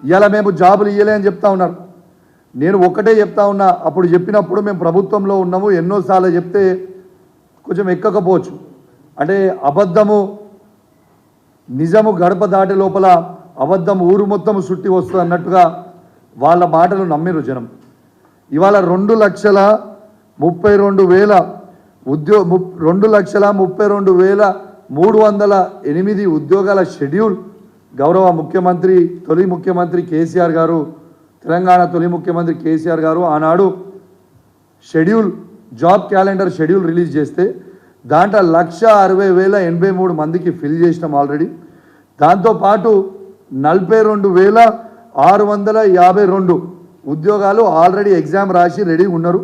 ఇలా మేము జాబులు ఇయ్యలే అని చెప్తా ఉన్నారు. నేను ఒకటే చెప్తా ఉన్నా, అప్పుడు చెప్పినప్పుడు మేము ప్రభుత్వంలో ఉన్నాము, ఎన్నోసార్లు చెప్తే కొంచెం ఎక్కకపోవచ్చు. అంటే అబద్ధము నిజము గడప దాటే లోపల అబద్ధం ఊరు మొత్తం చుట్టి వస్తుంది అన్నట్టుగా వాళ్ళ మాటలు నమ్మిరు జనం. ఇవాళ 2,32,000 2,32,308 ఉద్యోగాల షెడ్యూల్ గౌరవ ముఖ్యమంత్రి తొలి ముఖ్యమంత్రి కేసీఆర్ గారు, తెలంగాణ తొలి ముఖ్యమంత్రి కేసీఆర్ గారు ఆనాడు schedule job calendar schedule release చేస్తే దాంట్లో 1,60,083 మందికి ఫిల్ చేసినాం ఆల్రెడీ. దాంతోపాటు 42,652 ఉద్యోగాలు ఆల్రెడీ ఎగ్జామ్ రాసి రెడీ ఉన్నారు.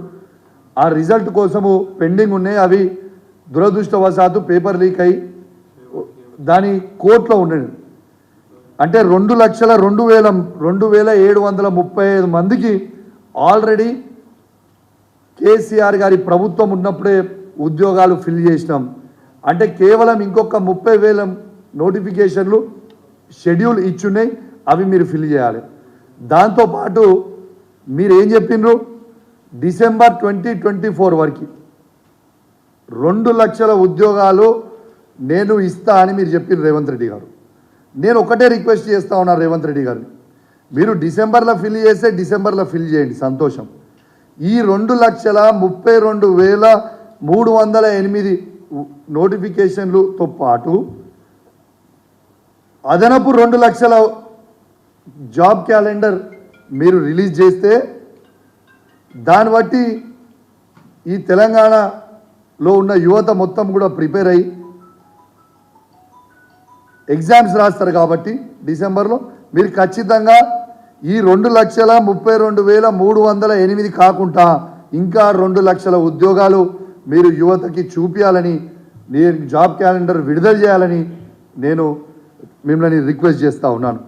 ఆ రిజల్ట్ కోసము పెండింగ్ ఉన్నాయి. అవి దురదృష్టవశాత్తు పేపర్ లీక్ అయ్యి దాని కోర్టులో ఉన్నాయి. అంటే 2,02,735 మందికి ఆల్రెడీ కేసీఆర్ గారి ప్రభుత్వం ఉన్నప్పుడే ఉద్యోగాలు ఫిల్ చేసినాం. అంటే కేవలం ఇంకొక 30,000 నోటిఫికేషన్లు షెడ్యూల్ ఇచ్చున్నాయి, అవి మీరు ఫిల్ చేయాలి. దాంతోపాటు మీరు ఏం చెప్పిండ్రు, డిసెంబర్ 2024 వరకు 2 లక్షల ఉద్యోగాలు నేను ఇస్తా అని మీరు చెప్పిండ్రు రేవంత్ రెడ్డి గారు. నేను ఒకటే రిక్వెస్ట్ చేస్తా ఉన్నాను రేవంత్ రెడ్డి గారిని, మీరు డిసెంబర్లో ఫిల్ చేస్తే డిసెంబర్లో ఫిల్ చేయండి, సంతోషం. ఈ 2,32,308 నోటిఫికేషన్లతో పాటు అదనపు 2 లక్షల జాబ్ క్యాలెండర్ మీరు రిలీజ్ చేస్తే దాన్ని బట్టి ఈ తెలంగాణలో ఉన్న యువత మొత్తం కూడా ప్రిపేర్ అయ్యి ఎగ్జామ్స్ రాస్తారు. కాబట్టి డిసెంబర్లో మీరు ఖచ్చితంగా ఈ 2,32,308 కాకుండా ఇంకా 2 లక్షల ఉద్యోగాలు మీరు యువతకి చూపించాలని, నేను జాబ్ క్యాలెండర్ విడుదల చేయాలని నేను మిమ్మల్ని రిక్వెస్ట్ చేస్తూ ఉన్నాను.